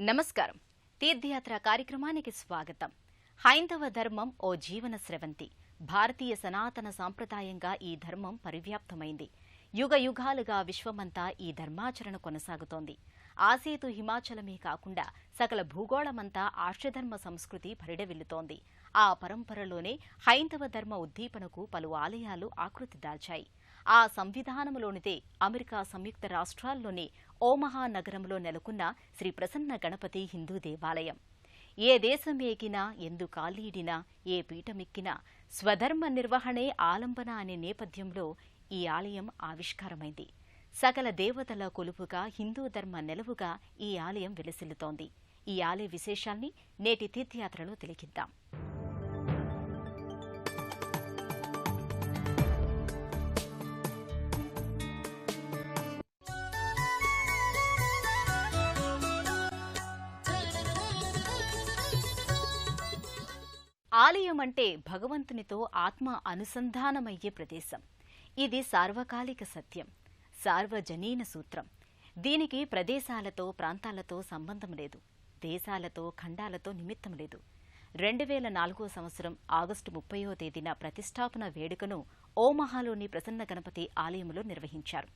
నమస్కారం. తీర్థయాత్ర కార్యక్రమానికి స్వాగతం. హైందవ ధర్మం ఓ జీవన స్రవంతి. భారతీయ సనాతన సాంప్రదాయంగా ఈ ధర్మం పరివ్యాప్తమైంది. యుగ యుగాలుగా విశ్వమంతా ఈ ధర్మాచరణ కొనసాగుతోంది. ఆసేతు హిమాచలమే కాకుండా సకల భూగోళమంతా ఆర్షధర్మ సంస్కృతి పరిడవిల్లుతోంది. ఆ పరంపరలోనే హైందవ ధర్మ ఉద్దీపనకు పలు ఆలయాలు ఆకృతి దాల్చాయి. ఆ సంవిధానంలోనిదే అమెరికా సంయుక్త రాష్ట్రాల్లోని ఓమహా నగరంలో నెలకొన్న శ్రీ ప్రసన్న గణపతి హిందూ దేవాలయం. ఏ దేశం ఏగినా, ఎందు కాలీడినా, ఏ పీఠమెక్కినా స్వధర్మ నిర్వహణే ఆలంబన అనే నేపథ్యంలో ఈ ఆలయం ఆవిష్కారమైంది. సకల దేవతల కొలుపుగా, హిందూ ధర్మ నెలవుగా ఈ ఆలయం విలసిల్లుతోంది. ఈ ఆలయ విశేషాల్ని నేటి తీర్థయాత్రలో తిలకిద్దాం. ఆలయం అంటే భగవంతునితో ఆత్మ అనుసంధానమయ్యే ప్రదేశం. ఇది సార్వకాలిక సత్యం, సార్వజనీన సూత్రం. దీనికి ప్రదేశాలతో, ప్రాంతాలతో సంబంధం లేదు. దేశాలతో, ఖండాలతో నిమిత్తం లేదు. 2004 సంవత్సరం ఆగస్టు 30వ తేదీన ప్రతిష్టాపన వేడుకను ఓమహాలోని ప్రసన్న గణపతి ఆలయంలో నిర్వహించారు.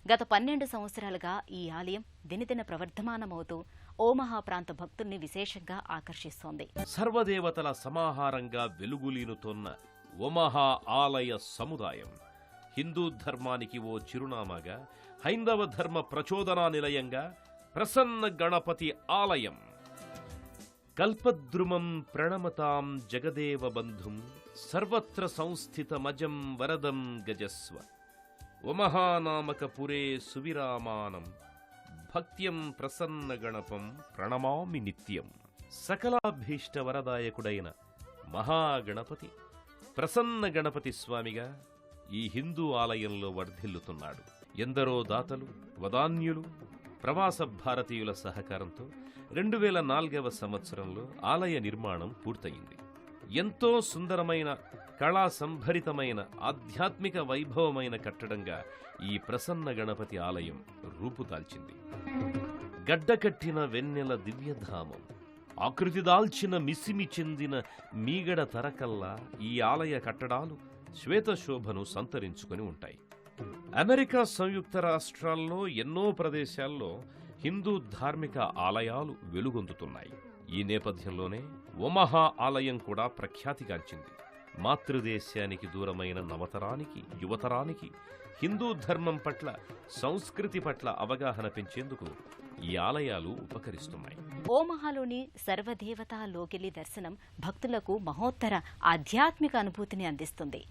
గత 12 సంవత్సరాలుగా ఈ ఆలయం దినదిన ప్రవర్ధమానమవుతూ ఓమహా ప్రాంత భక్తుల్ని విశేషంగా ఆకర్షిస్తోంది. సర్వదేవతల సమాహారంగా వెలుగులీనుతోన్న ఓమహా ఆలయ సముదాయం హిందూ ధర్మానికి ఓ చిరునామాగా, హైందవ ధర్మ ప్రచోదనా నిలయంగా ప్రసన్న గణపతి ఆలయం. కల్పద్రుమం ప్రణమతాం జగదేవ బంధుం సర్వత్ర సంస్థితమజం వరదం గజస్వ ఓమహానామక పురే సువిరామానం భక్త్యం ప్రసన్న గణపం ప్రణమామి నిత్యం. సకలాభీష్ట వరదాయకుడైన మహాగణపతి ప్రసన్న గణపతి స్వామిగా ఈ హిందూ ఆలయంలో వర్ధిల్లుతున్నాడు. ఎందరో దాతలు, వదాన్యులు, ప్రవాస భారతీయుల సహకారంతో 2004వ సంవత్సరంలో ఆలయ నిర్మాణం పూర్తయింది. ఎంతో సుందరమైన, కళా సంభరితమైన, ఆధ్యాత్మిక వైభవమైన కట్టడంగా ఈ ప్రసన్న గణపతి ఆలయం రూపుదాల్చింది. గడ్డకట్టిన వెన్నెల దివ్యధామం, ఆకృతి దాల్చిన మిసిమి చెందిన మీగడ తరకల్లా ఈ ఆలయ కట్టడాలు శ్వేతశోభను సంతరించుకొని ఉంటాయి. అమెరికా సంయుక్త రాష్ట్రాల్లో ఎన్నో ప్రదేశాల్లో హిందూ ధార్మిక ఆలయాలు వెలుగొందుతున్నాయి. ఈ నేపథ్యంలోనే ఓమహా ఆలయం కూడా ప్రఖ్యాతిగాంచింది. మాతృదేశానికి దూరమైన నవతరానికి, యువతరానికి హిందూ ధర్మం పట్ల, సంస్కృతి పట్ల అవగాహన పెంచేందుకు ఈ ఆలయాలు ఉపకరిస్తున్నాయి. ఓమహాలోని సర్వదేవతా లోకిలి దర్శనం భక్తులకు మహోత్తర ఆధ్యాత్మిక అనుభూతిని అందిస్తుంది.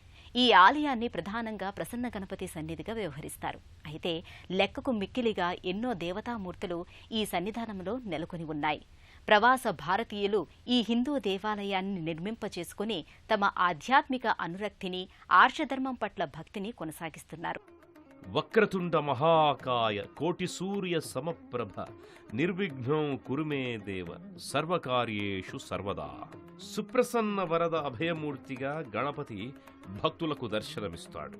ఈ ఆలయాన్ని ప్రధానంగా ప్రసన్న గణపతి సన్నిధిగా వ్యవహరిస్తారు. అయితే లెక్కకు మిక్కిలిగా ఎన్నో దేవతామూర్తులు ఈ సన్నిధానంలో నెలకొని ఉన్నాయి. ప్రవాస భారతీయులు ఈ హిందూ దేవాలయాన్ని నిర్మింపచేసుకుని తమ ఆధ్యాత్మిక అనురక్తిని, ఆర్షధర్మం పట్ల భక్తిని కొనసాగిస్తున్నారు. వక్రతుండ మహాకాయ కోటి సూర్య సమప్రభ నిర్విఘ్నం కురుమే దేవ సర్వకార్యేషు సర్వదా. సుప్రసన్న వరద అభయమూర్తిగా గణపతి భక్తులకు దర్శనమిస్తాడు.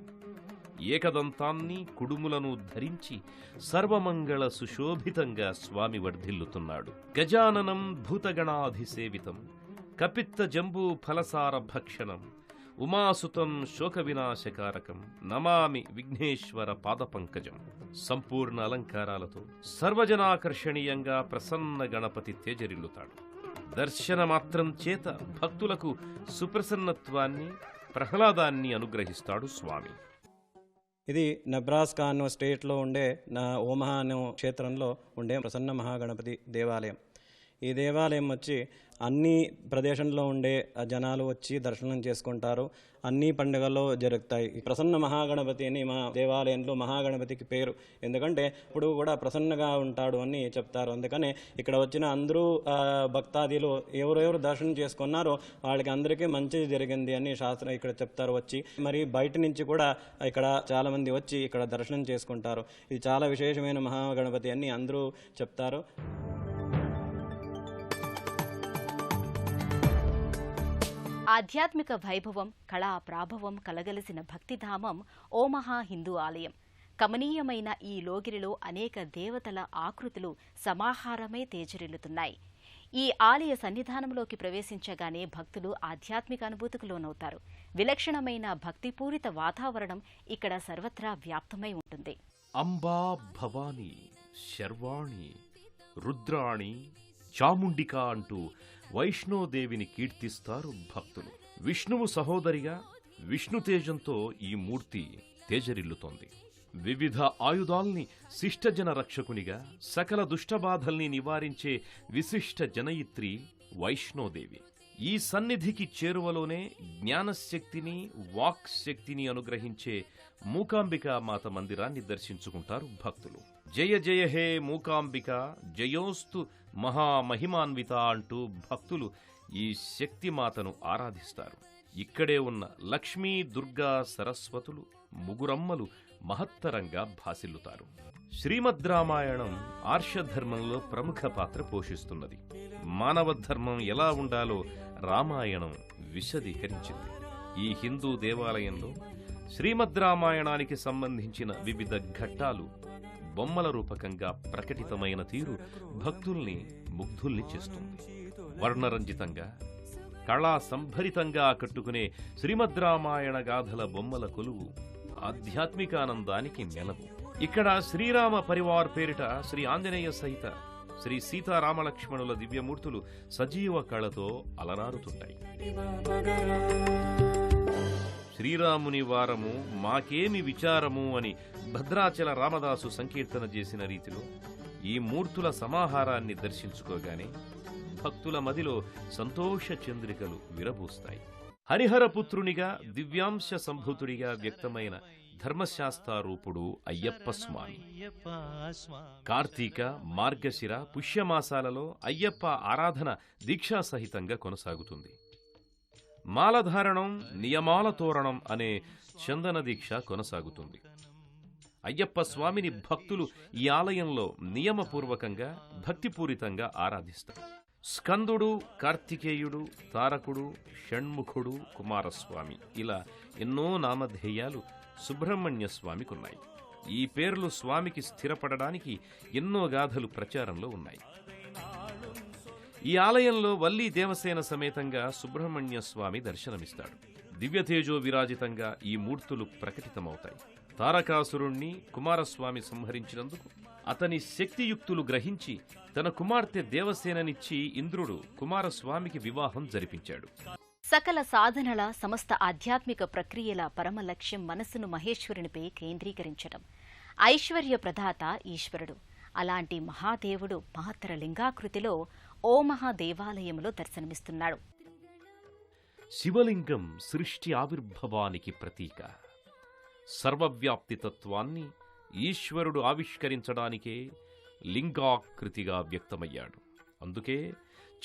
ఏకదంతాన్ని, కుడుములను ధరించి సర్వమంగళ సుశోభితంగా స్వామి వర్ధిల్లుతున్నాడు. గజాననం భూతగణాధిసేవితం కపిత్త జంబూ ఫలసార భక్షణం ఉమాసుతం శోక వినాశకారకం నమామి విఘ్నేశ్వర పాదపంకజం. సంపూర్ణ అలంకారాలతో సర్వజనాకర్షణీయంగా ప్రసన్న గణపతి తేజరిల్లుతాడు. దర్శనమాత్రం చేత భక్తులకు సుప్రసన్నత్వాన్ని, ప్రహ్లాదాన్ని అనుగ్రహిస్తాడు స్వామి. ఇది నెబ్రాస్కా అనే స్టేట్లో ఉండే ఓమహా అనే క్షేత్రంలో ఉండే ప్రసన్న మహాగణపతి దేవాలయం. ఈ దేవాలయం వచ్చి అన్ని ప్రదేశంలో ఉండే జనాలు వచ్చి దర్శనం చేసుకుంటారు. అన్ని పండుగల్లో జరుగుతాయి. ప్రసన్న మహాగణపతి అని మా దేవాలయంలో మహాగణపతికి పేరు. ఎందుకంటే ఇప్పుడు కూడా ప్రసన్నగా ఉంటాడు అని చెప్తారు. అందుకనే ఇక్కడ వచ్చిన అందరూ భక్తాదులు ఎవరెవరు దర్శనం చేసుకున్నారో వాళ్ళకి అందరికీ మంచిది జరిగింది అని శాస్త్రం ఇక్కడ చెప్తారు. వచ్చి మరి బయట నుంచి కూడా ఇక్కడ చాలా మంది వచ్చి ఇక్కడ దర్శనం చేసుకుంటారు. ఇది చాలా విశేషమైన మహాగణపతి అని అందరూ చెప్తారు. ఆధ్యాత్మిక వైభవం, కళా ప్రాభవం కలగలిసిన భక్తిధామం ఓమహా హిందూ ఆలయం. కమనీయమైన ఈ లోగిరిలో అనేక దేవతల ఆకృతులు సమాహారమై తేజరిల్లుతున్నాయి. ఈ ఆలయ సన్నిధానంలోకి ప్రవేశించగానే భక్తులు ఆధ్యాత్మిక అనుభూతికి లోనవుతారు. విలక్షణమైన భక్తిపూరిత వాతావరణం ఇక్కడ సర్వత్రా వ్యాప్తమై ఉంటుంది. అంబా భవానీ శర్వాణి రుద్రాణి చాముండిక అంటూ వైష్ణోదేవిని కీర్తిస్తారు భక్తులు. విష్ణువు సహోదరిగా విష్ణుతేజంతో ఈ మూర్తి తేజరిల్లుతోంది. వివిధ ఆయుధాల్ని శిష్టజన రక్షకునిగా, సకల దుష్టబాధల్ని నివారించే విశిష్ట జనయిత్రి వైష్ణోదేవి. ఈ సన్నిధికి చేరువలోనే జ్ఞానశక్తిని, వాక్శక్తిని అనుగ్రహించే మూకాంబికా మాత మందిరాన్ని దర్శించుకుంటారు భక్తులు. జయ జయ హే మూకాంబిక, జయోస్తు మహామహిమాన్విత అంటూ భక్తులు ఈ శక్తిమాతను ఆరాధిస్తారు. ఇక్కడే ఉన్న లక్ష్మీ, దుర్గా, సరస్వతులు ముగురమ్మలు మహత్తరంగా భాసిల్లుతారు. శ్రీమద్ రామాయణం ఆర్షధర్మంలో ప్రముఖ పాత్ర పోషిస్తున్నది. మానవ ధర్మం ఎలా ఉండాలో రామాయణం విశదీకరించింది. ఈ హిందూ దేవాలయంలో శ్రీమద్ రామాయణానికి సంబంధించిన వివిధ ఘట్టాలు బొమ్మల రూపకంగా ప్రకటితమైన తీరు భక్తుల్ని ముగ్ధుల్ని చేస్తుంది. వర్ణరంజితంగా, కళా సంభరితంగా కట్టుకునే శ్రీమద్ రామాయణ గాథల బొమ్మల కొలువు ఆధ్యాత్మికానందానికి నెలవు. ఇక్కడ శ్రీరామ పరివార్ పేరిట శ్రీ ఆంజనేయ సహిత శ్రీ సీతారామలక్ష్మణుల దివ్యమూర్తులు సజీవ కళతో అలరారుతుంటాయి. శ్రీరాముని వారము మాకేమి విచారము అని భద్రాచల రామదాసు సంకీర్తన చేసిన రీతిలో ఈ మూర్తుల సమాహారాన్ని దర్శించుకోగానే భక్తుల మదిలో సంతోష చంద్రికలు విరబూస్తాయి. హరిహరపుత్రునిగా, దివ్యాంశ సంభూతుడిగా వ్యక్తమైన ధర్మశాస్త్రరూపుడు అయ్యప్ప స్వామి. కార్తీక, మార్గశిర పుష్యమాసాలలో అయ్యప్ప ఆరాధన దీక్షాసహితంగా కొనసాగుతుంది. మాలధారణం, నియమాల తోరణం అనే చందన దీక్ష కొనసాగుతుంది. అయ్యప్ప స్వామిని భక్తులు ఈ ఆలయంలో నియమపూర్వకంగా, భక్తిపూరితంగా ఆరాధిస్తారు. స్కందుడు, కార్తికేయుడు, తారకుడు, షణ్ముఖుడు, కుమారస్వామి ఇలా ఎన్నో నామధేయాలు సుబ్రహ్మణ్య స్వామికున్నాయి. ఈ పేర్లు స్వామికి స్థిరపడడానికి ఎన్నో గాథలు ప్రచారంలో ఉన్నాయి. ఈ ఆలయంలో వల్లీ దేవసేన సమేతంగా సుబ్రహ్మణ్య స్వామి దర్శనమిస్తాడు. దివ్యతేజో విరాజితంగా ఈ మూర్తులు ప్రకటితమవుతాయి. తారకాసురుణ్ణి కుమారస్వామి సంహరించినందుకు అతని శక్తియుక్తులు గ్రహించి తన కుమార్తె దేవసేననిచ్చి ఇంద్రుడు కుమారస్వామికి వివాహం జరిపించాడు. సకల సాధనల, సమస్త ఆధ్యాత్మిక ప్రక్రియల పరమ లక్ష్యం మనస్సును మహేశ్వరునిపై కేంద్రీకరించడం. ఐశ్వర్య ప్రదాత ఈశ్వరుడు. అలాంటి మహాదేవుడు మహత్తర లింగాకృతిలో ఓ మహాదేవాలయంలో దర్శనమిస్తున్నాడు. శివలింగం సృష్టి ఆవిర్భవానికి ప్రతీక. సర్వవ్యాప్తి తత్వాన్ని ఈశ్వరుడు ఆవిష్కరించడానికే లింగాకృతిగా వ్యక్తమయ్యాడు. అందుకే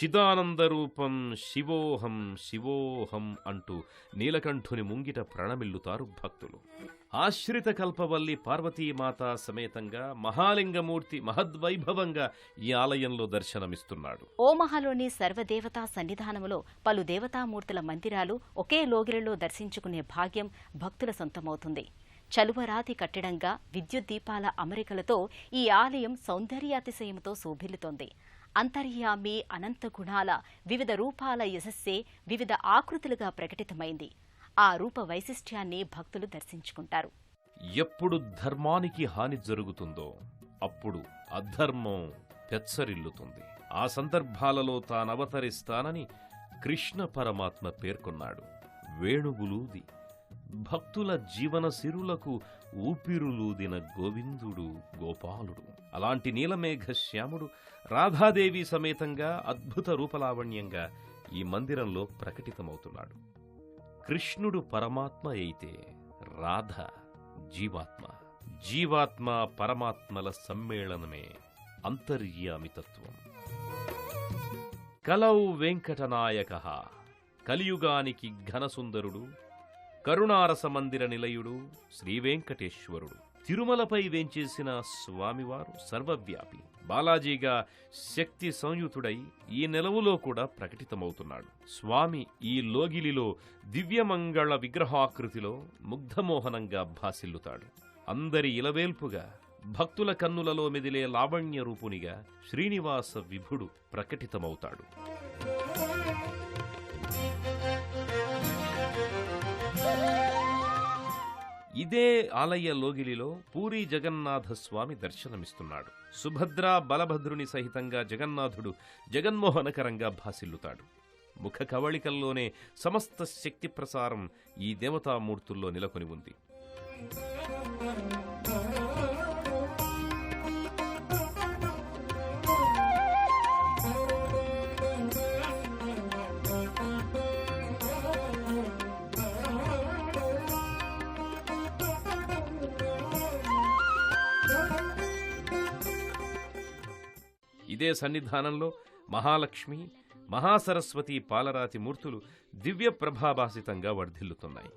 చిదానందరూపం శివోహం శివోహం అంటూ నీలకంఠుని ముంగిట ప్రణమిల్లుతారు భక్తులు. ఆశ్రిత కల్పవల్లి పార్వతీమాత సమేతంగా మహాలింగమూర్తి మహద్వైభవంగా ఈ ఆలయంలో దర్శనమిస్తున్నాడు. ఓమహాలోని సర్వదేవతా సన్నిధానములో పలు దేవతామూర్తుల మందిరాలు ఒకే లోగిరిలో దర్శించుకునే భాగ్యం భక్తుల సొంతమవుతుంది. చలువరాతి కట్టడంగా విద్యుత్ దీపాల అమరికలతో ఈ ఆలయం సౌందర్యాతిశయంతో శోభిల్లుతోంది. అంతర్యామి అనంత గుణాల వివిధ రూపాల యశస్సే వివిధ ఆకృతులుగా ప్రకటితమైంది. ఆ రూప వైశిష్ట్యాన్ని భక్తులు దర్శించుకుంటారు. ఎప్పుడు ధర్మానికి హాని జరుగుతుందో అప్పుడు అధర్మం పెచ్చరిల్లుతుంది. ఆ సందర్భాలలో తానవతరిస్తానని కృష్ణ పరమాత్మ పేర్కొన్నాడు. వేణుగులూది భక్తుల జీవన సిరులకు ఊపిరులూదిన గోవిందుడు గోపాలుడు. అలాంటి నీలమేఘ శ్యాముడు రాధాదేవి సమేతంగా అద్భుత రూపలావణ్యంగా ఈ మందిరంలో ప్రకటితమవుతున్నాడు. కృష్ణుడు పరమాత్మ అయితే రాధ జీవాత్మ. జీవాత్మ పరమాత్మల సమ్మేళనమే అంతర్యామితత్వం. కలౌ వెంకటనాయకః కలియుగానికి ఘనసుందరుడు కరుణారస మందిర నిలయుడు శ్రీవేంకటేశ్వరుడు. తిరుమలపై వేంచేసిన స్వామివారు సర్వవ్యాపి. బాలాజీగా శక్తి సంయుతుడై ఈ నెలవులో కూడా ప్రకటితమవుతున్నాడు. స్వామి ఈ లోగిలిలో దివ్యమంగళ విగ్రహాకృతిలో ముగ్ధమోహనంగా భాసిల్లుతాడు. అందరి ఇలవేల్పుగా భక్తుల కన్నులలో మెదిలే లావణ్య రూపునిగా శ్రీనివాస విభుడు ప్రకటితమవుతాడు. ఇదే ఆలయ లోగిలిలో పూరీ జగన్నాథ స్వామి దర్శనమిస్తున్నాడు. సుభద్ర బలభద్రుని సహితంగా జగన్నాథుడు జగన్మోహనకరంగా భాసిల్లుతాడు. ముఖ కవళికల్లోనే సమస్త శక్తి ప్రసారం ఈ దేవతామూర్తుల్లో నెలకొని ఉంది. ఇదే సన్నిధానంలో మహాలక్ష్మి, మహాసరస్వతి పాలరాతి మూర్తులు దివ్య ప్రభాభాసితంగా వర్ధిల్లుతున్నాయి.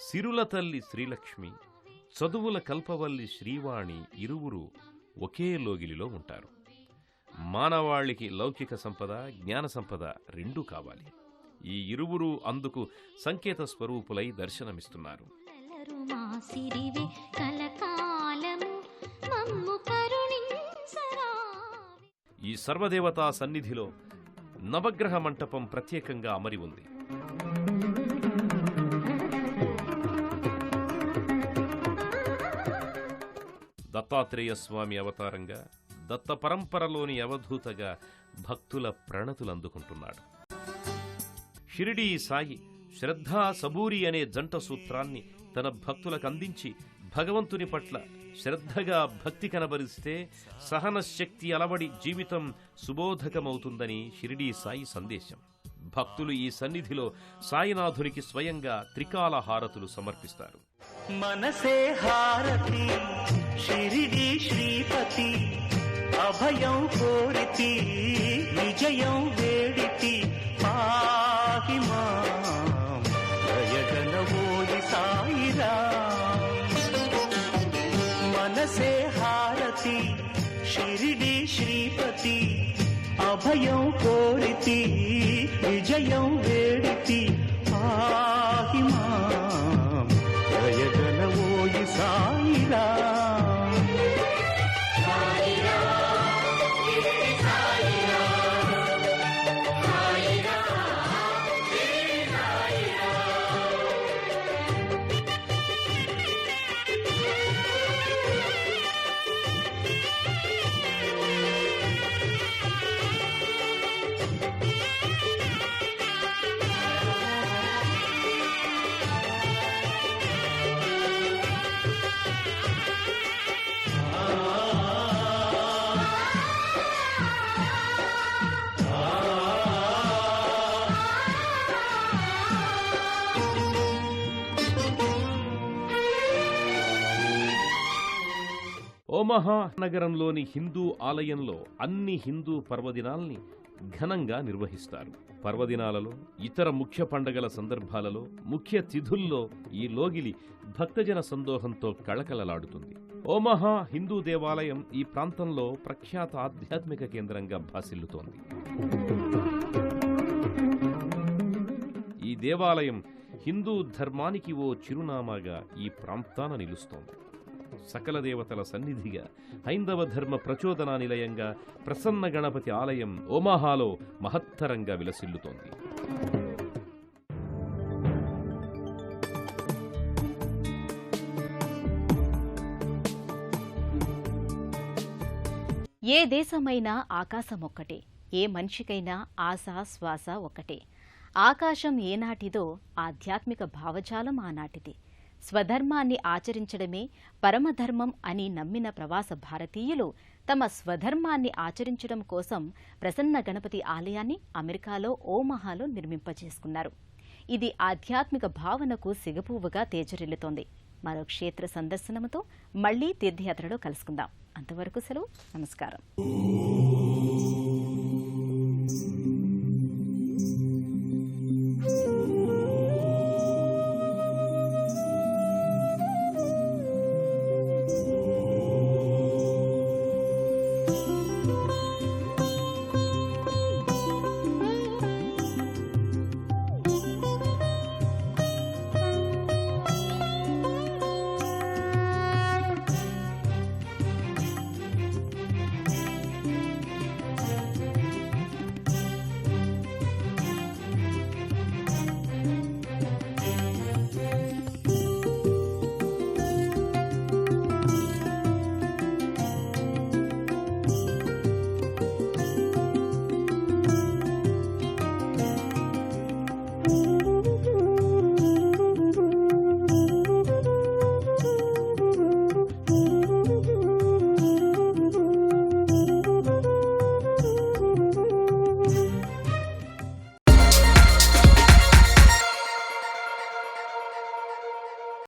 సిరుల తల్లి శ్రీలక్ష్మి, చదువుల కల్పవల్లి శ్రీవాణి ఇరువురు ఒకే లోగిలిలో ఉంటారు. మానవాళికి లౌకిక సంపద, జ్ఞాన సంపద రెండూ కావాలి. ఈ ఇరువురు అందుకు సంకేత స్వరూపులై దర్శనమిస్తున్నారు. ఈ సర్వదేవతా సన్నిధిలో నవగ్రహ మంటపం ప్రత్యేకంగా అమరి ఉంది. దత్తాత్రేయ స్వామి అవతారంగా, దత్త పరంపరలోని అవధూతగా భక్తుల ప్రణతులందుకుంటున్నాడు. షిరిడీ సాయి శ్రద్ధా సబూరి అనే జంట సూత్రాన్ని తన భక్తులకు అందించి భగవంతుని పట్ల శ్రద్ధగా భక్తి కనబరిస్తే సహన శక్తి అలవడి జీవితం సుబోధకమవుతుందని షిరిడీ సాయి సందేశం. భక్తులు ఈ సన్నిధిలో సాయినాథునికి స్వయంగా త్రికాల హారతులు సమర్పిస్తారు. మనసే హారతి షిరిడీ శ్రీపతి, అభయం కోరితి విజయం వేడితి, పాహి మాం దయగలవోయి సాయిరా. మనసే హారతి షిరిడీ శ్రీపతి, అభయం కోరితి విజయం వేడితి, పాహి మాం దయగలవోయి సాయిరా. ఓమహా నగరంలోని హిందూ ఆలయంలో అన్ని హిందూ పర్వదినాల్ని ఘనంగా నిర్వహిస్తారు. పర్వదినాలలో, ఇతర ముఖ్య పండగల సందర్భాలలో, ముఖ్య తిథుల్లో ఈ లోగిలి భక్తజన సందోహంతో కళకళలాడుతుంది. ఓమహా హిందూ దేవాలయం ఈ ప్రాంతంలో ప్రఖ్యాత ఆధ్యాత్మిక కేంద్రంగా భాసిల్లుతోంది. ఈ దేవాలయం హిందూ ధర్మానికి ఓ చిరునామాగా ఈ ప్రాంతాన నిలుస్తోంది. సకల దేవతల సన్నిధిగా, హైందవ ధర్మ ప్రచోదనా నిలయంగా ప్రసన్న గణపతి ఆలయం ఓమహాలో మహత్తరంగా విలసిల్లుతోంది. ఏ దేశమైనా ఆకాశమొక్కటే, ఏ మనిషికైనా ఆశ శ్వాస ఒక్కటే. ఆకాశం ఏనాటిదో ఆధ్యాత్మిక భావజాలం ఆనాటిది. స్వధర్మాన్ని ఆచరించడమే పరమధర్మం అని నమ్మిన ప్రవాస భారతీయులు తమ స్వధర్మాన్ని ఆచరించడం కోసం ప్రసన్న గణపతి ఆలయాన్ని అమెరికాలో ఓమహాలో నిర్మింపజేసుకున్నారు. ఇది ఆధ్యాత్మిక భావనకు సిగపువ్వుగా తేజరిల్లుతోంది. మరో క్షేత్ర సందర్శనముతో మళ్లీ తీర్థయాత్రలో కలుసుకుందాం. అంతవరకు సెలవు. నమస్కారం.